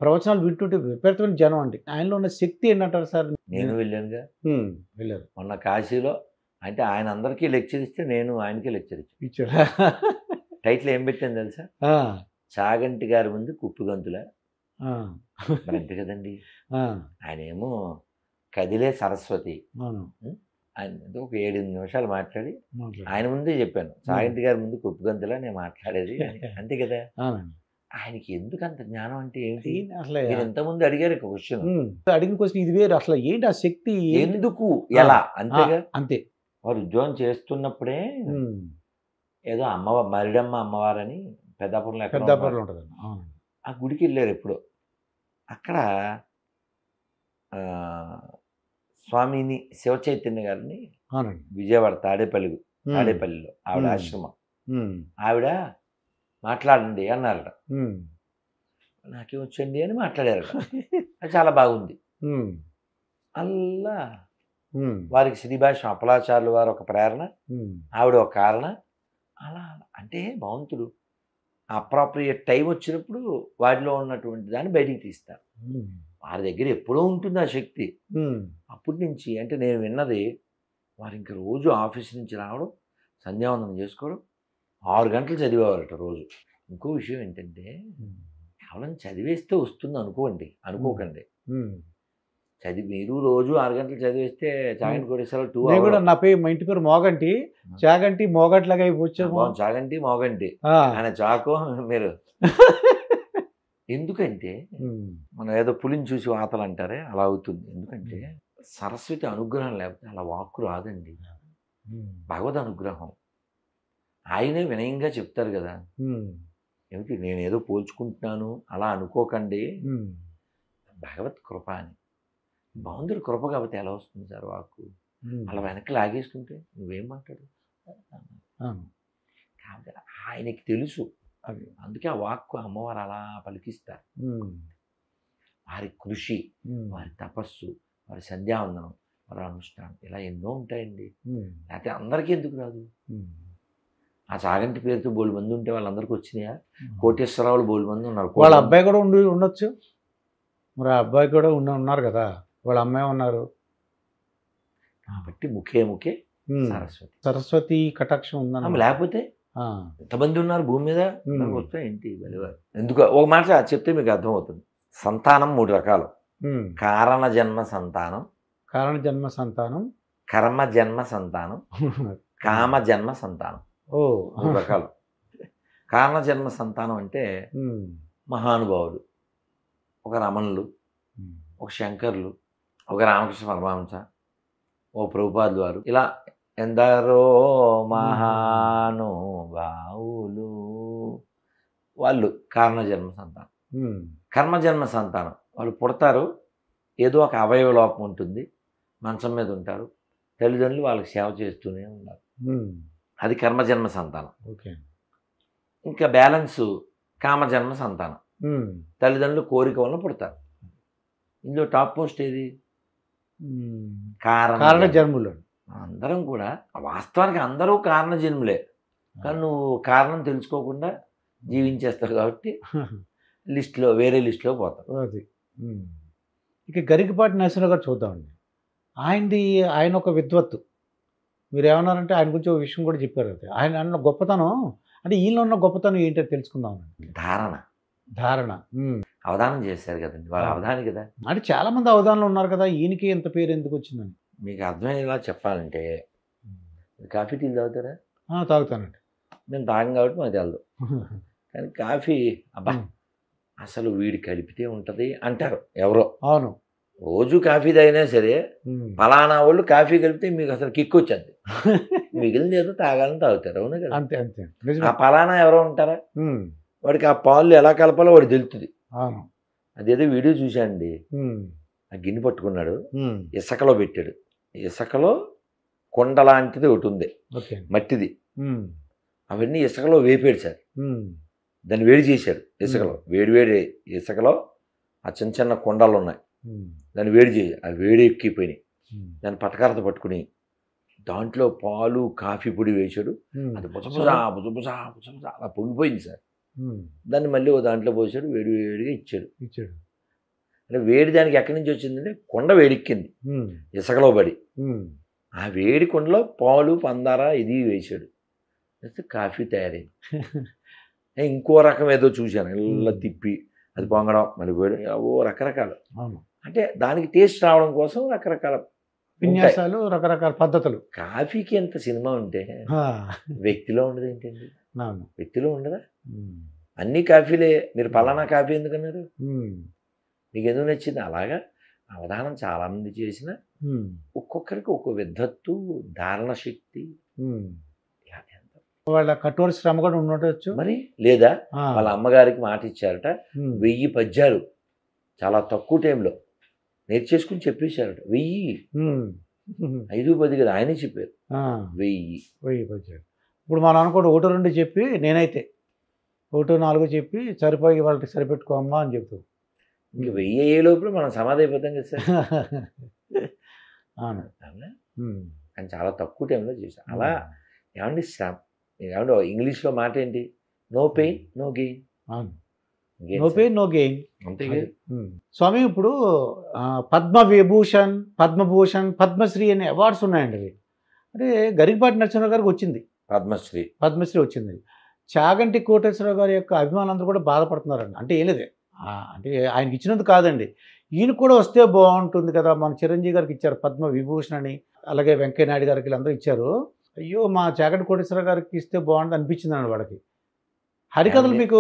ప్రవచనాలు వింటుంటే విపరీతమైన జనం అండి. ఆయనలో ఉన్న శక్తి ఏంటంటారు సార్? నేను వెళ్ళానుగా. వెళ్ళారు. మొన్న కాశీలో అంటే ఆయన అందరికీ లెక్చర్ ఇస్తే నేను ఆయనకే లెక్చర్ ఇచ్చాను. ఇచ్చారా? టైటిల్ ఏం పెట్టాను తెలుసా? చాగంటి గారి ముందు కుప్పిగంతుల. మరి అంతే కదండి. ఆయన ఏమో కదిలే సరస్వతి. ఆయన ఒక 7 నిమిషాలు మాట్లాడి ఆయన ముందే చెప్పాను, చాగంటి గారి ముందు కుప్పిగంతుల నేను మాట్లాడేది అంతే కదా. ఆయనకి ఎందుకు అంత జ్ఞానం అంటే ఏంటి? అసలు ఇంతకుముందు అడిగారు క్వశ్చన్, అడిగిన క్వశ్చన్ ఇది వేరు. అసలు ఏంటి ఆ శక్తి, ఎందుకు, ఎలా? అంతేగా. అంతే. వారు ఉద్యోగం చేస్తున్నప్పుడే ఏదో మరిడమ్మ అమ్మవారని పెద్దాపురంలో ఉంటుంది, ఆ గుడికి వెళ్ళారు ఎప్పుడో. అక్కడ స్వామిని శివచైతన్య గారిని విజయవాడ తాడేపల్లిలో ఆవిడ ఆశ్రమం, ఆవిడ మాట్లాడండి అన్నారట. నాకేమొచ్చండి అని మాట్లాడారట. అది చాలా బాగుంది. అల్లా వారికి శ్రీభాష అప్పలాచార్యులు వారు ఒక ప్రేరణ, ఆవిడ ఒక కారణ. అలా అంటే భగవంతుడు అప్రాప్రియేట్ టైం వచ్చినప్పుడు వాటిలో ఉన్నటువంటి దాన్ని బయటికి తీస్తారు. వారి దగ్గర ఎప్పుడో ఉంటుంది ఆ శక్తి. అప్పటి నుంచి అంటే నేను విన్నది, వారు ఇంక రోజు ఆఫీస్ నుంచి రావడం, సంధ్యావందనం చేసుకోవడం, 6 గంటలు చదివేవారట రోజు. ఇంకో విషయం ఏంటంటే, కేవలం చదివేస్తే వస్తుంది అనుకోకండి. మీరు రోజు 6 గంటలు చదివేస్తే చాగంటి కోటేశ్వరరావు 2 hours. కూడా నా పేరు, మా ఇంటి పేరు మోగంటి, చాగంటి మోగట్లాగా అయిపోయాము. చాగంటి మోగంటి ఆయన చాకో మీరు. ఎందుకంటే మనం ఏదో పులిని చూసి వాతలు అంటారే అలా అవుతుంది. ఎందుకంటే సరస్వతి అనుగ్రహం లేకపోతే అలా వాక్కు రాదండి. భగవద్ అనుగ్రహం. ఆయనే వినయంగా చెప్తారు కదా, ఏమిటి నేనేదో పోల్చుకుంటున్నాను అలా అనుకోకండి, భగవత్ కృప అని. భగవంతుడి కృప కాబట్టి ఎలా వస్తుంది సార్ వాక్కు? అలా వెనక్కి లాగేసుకుంటే నువ్వేం మాట్లాడు కాబట్టి ఆయనకి తెలుసు. అందుకే ఆ వాక్కు అమ్మవారు అలా పలికిస్తారు. వారి కృషి, వారి తపస్సు, వారి సంధ్యావందనం, వారి అనుష్ఠానం ఇలా ఎన్నో ఉంటాయండి. లేకపోతే అందరికీ ఎందుకు రాదు? ఆ చాగంటి పేరుతో బోల్డ్ మంది ఉంటే వాళ్ళందరికీ వచ్చినాయా? కోటేశ్వరరావులు బోల్డ్ మంది ఉన్నారు. వాళ్ళ అబ్బాయి కూడా ఉండొచ్చు. మరి ఆ అబ్బాయి కూడా ఉన్నారు కదా, వాళ్ళ అమ్మాయి ఉన్నారు. కాబట్టి ముఖే సరస్వతి కటాక్షం ఉందన్న. లేకపోతే ఎంతమంది ఉన్నారు భూమి మీద? వస్తే ఏంటి ఎందుకు? ఒక మాట చెప్తే మీకు అర్థమవుతుంది. సంతానం 3 రకాలు. కారణ జన్మ సంతానం, కర్మ జన్మ సంతానం, కామ జన్మ సంతానం. 3 రకాలు. కారణ జన్మ సంతానం అంటే మహానుభావులు, ఒక రమణులు, ఒక శంకర్లు, ఒక రామకృష్ణ పరమహంస, ఓ ప్రభుపాదులు వారు, ఇలా ఎందరో మహానుభావులు. వాళ్ళు కారణజన్మ సంతానం. కర్మజన్మ సంతానం వాళ్ళు పుడతారు, ఏదో ఒక అవయవ లోపం ఉంటుంది, మంచం మీద ఉంటారు, తల్లిదండ్రులు వాళ్ళకి సేవ చేస్తూనే ఉన్నారు. అది కర్మజన్మ సంతానం. ఇంకా బ్యాలెన్సు కామజన్మ సంతానం. తల్లిదండ్రులు కోరిక వలన పుడతారు. ఇందులో టాప్ మోస్ట్ ఏది? కారణ జన్ములు. అందరం కూడా వాస్తవానికి అందరూ కారణ జన్ములే, కానీ నువ్వు కారణం తెలుసుకోకుండా జీవించేస్తావు కాబట్టి వేరే లిస్టులో పోతావు. అది ఇక గరికపాటి నరసింహరావు గారు చూద్దామండి. ఆయన ఒక విద్వత్తు. మీరు ఏమన్నారంటే ఆయన గురించి ఒక విషయం కూడా చెప్పారు. అది ఆయన అన్న గొప్పతనం అంటే ఈయనలో ఉన్న గొప్పతనం ఏంటో తెలుసుకుందాం. ధారణ అవధానం చేశారు కదండి, వాళ్ళ అవధాని కదా. అంటే చాలా మంది అవధానంలో ఉన్నారు కదా, ఈయనకి ఎంత పేరు ఎందుకు వచ్చిందని మీకు అర్థమయ్యేలా చెప్పాలంటే, కాఫీ టీలు తాగుతారా? తాగుతానండి. మేము తాగం కాబట్టి మాకు తెలదు. కానీ కాఫీ అబ్బా అసలు వీడి కలిపితే ఉంటుంది అంటారు ఎవరో. అవును, రోజు కాఫీ తాగినా సరే ఫలానా వాళ్ళు కాఫీ కలిపితే మీకు అసలు కిక్ వచ్చేది. మిగిలిన ఏదో తాగాలని తాగుతారు. అవును కదా. అంతే అంతే. ఆ ఫలానా ఎవరో ఉంటారా, వాడికి ఆ పాలు ఎలా కలపాలో వాడు తెలుస్తుంది. అదేదో వీడియో చూశానండి. ఆ గిన్నె పట్టుకున్నాడు, ఇసుకలో పెట్టాడు. ఇసుకలో కొండ లాంటిది ఒకటి ఉంది, మట్టిది. అవన్నీ ఇసుకలో వేపాడు సార్. దాన్ని వేడి చేశాడు ఇసుకలో. వేడి ఇసుకలో ఆ చిన్న చిన్న కొండలు ఉన్నాయి, దాన్ని వేడి చేసి అవి వేడి ఎక్కిపోయినాయి. దాన్ని పటకారత పట్టుకుని దాంట్లో పాలు కాఫీ పొడి వేసాడు. అది బుసబుసా అలా పొంగిపోయింది సార్. దాన్ని మళ్ళీ ఓ దాంట్లో పోసాడు, వేడిగా ఇచ్చాడు. అంటే వేడి దానికి ఎక్కడి నుంచి వచ్చిందంటే కొండ వేడెక్కింది ఇసుకలో పడి. ఆ వేడి కుండలో పాలు పందార ఇది వేసాడు, వేస్తే కాఫీ తయారైంది. ఇంకో రకం ఏదో చూశాను, ఇలా తిప్పి అది పొంగడం మళ్ళీ వేడి, ఓ రకరకాలు. అంటే దానికి టేస్ట్ రావడం కోసం రకరకాల విన్యాసాలు, రకరకాల పద్ధతులు. కాఫీకి ఎంత సినిమా ఉంటే వ్యక్తిలో ఉండదు ఏంటండి? వ్యక్తిలో ఉండదా? అన్ని కాఫీలే. మీరు పలానా కాఫీ ఎందుకన్నారు? మీకు ఎందుకు నచ్చింది? అలాగా అవధానం చాలామంది చేసిన ఒక్కొక్కరికి ఒక్కో విద్వత్తు, ధారణ శక్తి, వాళ్ళ కఠోర శ్రమ కూడా ఉండవచ్చు మరి. లేదా వాళ్ళ అమ్మగారికి మాట ఇచ్చారట, 1000 పద్యాలు చాలా తక్కువ టైంలో నేర్చేసుకుని చెప్పేశారట. 1000, 5, 10 కదా, ఆయనే చెప్పారు. 1000 పద్యాలు. ఇప్పుడు మనం అనుకోండి 1, 2 చెప్పి, నేనైతే 1, 4 చెప్పి సరిపోయి వాళ్ళకి సరిపెట్టుకోమ్మా అని చెప్తాం. ఇంక 1000 అయ్యే లోపల మనం సమాధి అయిపోతాం కదా సార్. అవును. కానీ చాలా తక్కువ టైంలో చేశాను. అలా ఏమండి శ్రమ, ఏమంటే ఇంగ్లీష్లో మాట ఏంటి? No pain no gain. No pain no gain. అంతే. స్వామి, ఇప్పుడు పద్మవిభూషణ్, పద్మభూషణ్, పద్మశ్రీ అనే అవార్డ్స్ ఉన్నాయండి. అవి అంటే గరికపాటి నరసింహరావు గారికి వచ్చింది పద్మశ్రీ వచ్చింది. చాగంటి కోటేశ్వరరావు గారి యొక్క అభిమానులందరూ కూడా బాధపడుతున్నారండి. అంటే ఏం లేదే, అంటే ఆయనకి ఇచ్చినందుకు కాదండి, ఈయన కూడా వస్తే బాగుంటుంది కదా. మన చిరంజీవి గారికి ఇచ్చారు పద్మ విభూషణ్ అని, అలాగే వెంకయ్య నాయుడు గారికి వీళ్ళందరూ ఇచ్చారు. అయ్యో, మా చాగంటి కోటేశ్వరరావు గారికి ఇస్తే బాగుంటుంది అనిపించింది అండి వాళ్ళకి. హరికథలు మీకు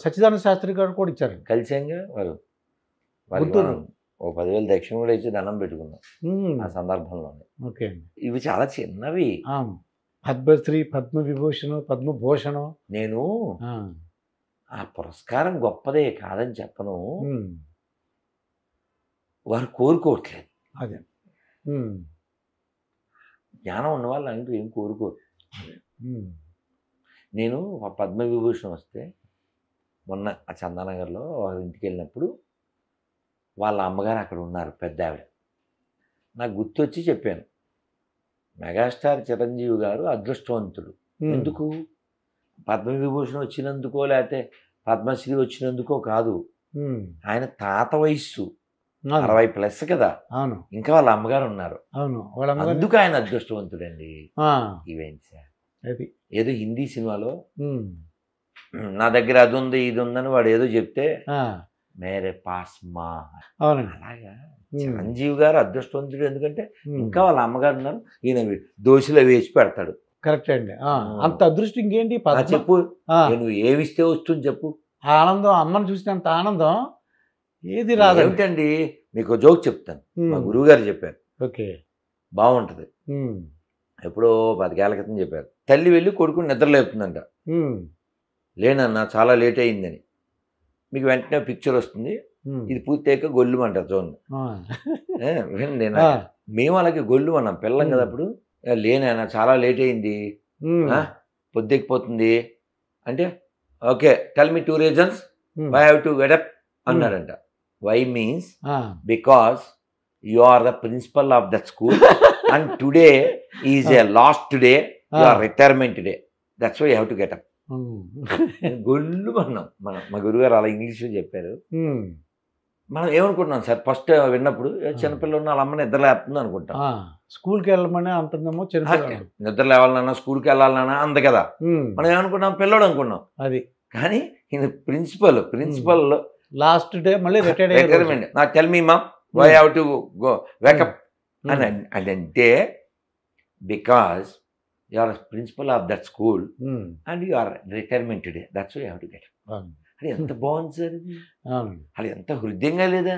సచ్చిదానంద శాస్త్రి గారు కూడా ఇచ్చారు. కలిసాంగా గుంటూరు. ఓ 10,000 దక్షిణ కూడా ఇచ్చి దండం పెట్టుకున్నాం ఆ సందర్భంలోనే. ఓకే. ఇవి చాలా చిన్నవి. పద్మశ్రీ, పద్మవిభూషణ్, పద్మభూషణం. నేను ఆ పురస్కారం గొప్పదే కాదని చెప్పను, వారు కోరుకోవట్లేదు. అదే జ్ఞానం ఉన్న వాళ్ళు అంటూ ఏం కోరుకోరు. నేను పద్మవిభూషణ్ వస్తే మొన్న ఆ చందానగర్లో వాళ్ళ ఇంటికి వెళ్ళినప్పుడు వాళ్ళ అమ్మగారు అక్కడ ఉన్నారు, పెద్ద ఆవిడ. నాకు గుర్తొచ్చి చెప్పాను, మెగాస్టార్ చిరంజీవి గారు అదృష్టవంతుడు. ఎందుకు? పద్మవిభూషణ్ వచ్చినందుకో లేకపోతే పద్మశ్రీ వచ్చినందుకో కాదు, ఆయన తాత వయస్సు 60+ కదా. అవును. ఇంకా వాళ్ళ అమ్మగారు ఉన్నారు. అవును. అందుకు ఆయన అదృష్టవంతుడండి. ఈవెంట్స్ ఏదో హిందీ సినిమాలో నా దగ్గర అది ఉంది ఇది ఉందని వాడు ఏదో చెప్తే మేరే పాస్ మా, అలాగా చిరంజీవి గారు అదృష్టవంతుడు. ఎందుకంటే ఇంకా వాళ్ళ అమ్మగారు ఉన్నారు, ఈయన దోశలో వేసి పెడతాడు. కరెక్ట్ అండి. అంత అదృష్టం ఇంకేంటి? చెప్పు, నువ్వు ఏమిస్తే వస్తుంది చెప్పు. ఆనందం, అమ్మను చూసినంత ఆనందం ఏది రాదు. ఏమిటండి, మీకు జోక్ చెప్తాను. మా గురువు గారు చెప్పారు. ఓకే, బాగుంటది. ఎప్పుడో 10 ఏళ్ల క్రితం చెప్పారు. తల్లి వెళ్ళి కొడుకుని నిద్రలేపుతుందంట. లేనన్నా చాలా లేట్ అయిందని. మీకు వెంటనే పిక్చర్ వస్తుంది, ఇది పూర్తయ్యాక గొల్లు అంటారు చూడండి. మేము అలాగే గొల్లు అన్నాం, పిల్లం కదా అప్పుడు. లేనన్నా చాలా లేట్ అయింది, పొద్దెక్కిపోతుంది అంటే, okay tell me 2 reasons why I have to get up అన్నాడంట. Why means because you are the principal of that school and today is a last day, you are retirement day, that's why you have to get up. గొల్లు అన్నాం మనం. మా గురుగారు అలా ఇంగ్లీష్లో చెప్పారు. మనం ఏమనుకుంటున్నాం సార్, ఫస్ట్ విన్నప్పుడు చిన్నపిల్లలు ఉన్న వాళ్ళ అమ్మ నిద్ర లేపుతుంది అనుకుంటాం. స్కూల్కి వెళ్ళమని అంటుందేమో, నిద్ర లేవాలన్నా స్కూల్కి వెళ్ళాలన్నా అంత కదా. మనం ఏమనుకున్నాం, పిల్లడు అనుకున్నాం. అది కానీ ఈయన ప్రిన్సిపల్ లాస్ట్ డే మళ్ళీ రిటైర్మెంట్. నాకు tell me mom why have to go wake up అని అంటే, because you are principal of that school and you are retirement today, that's why you have to get up. అది ఎంత బాగుంది sir, అది ఎంత హృదయంగా లేదా,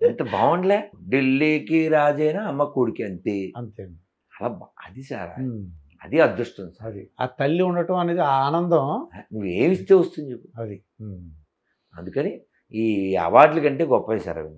ఎంత బాగుండలే. ఢిల్లీకి రాజైనా అమ్మ కొడుకి అంతే అంతే. అలా అది సార్, అది అదృష్టం సార్. అది ఆ తల్లి ఉండటం అనేది ఆనందం. నువ్వు ఏమిస్తే వస్తుంది చెప్పు. అది అందుకని ఈ అవార్డుల కంటే గొప్పవి సార్ అవి.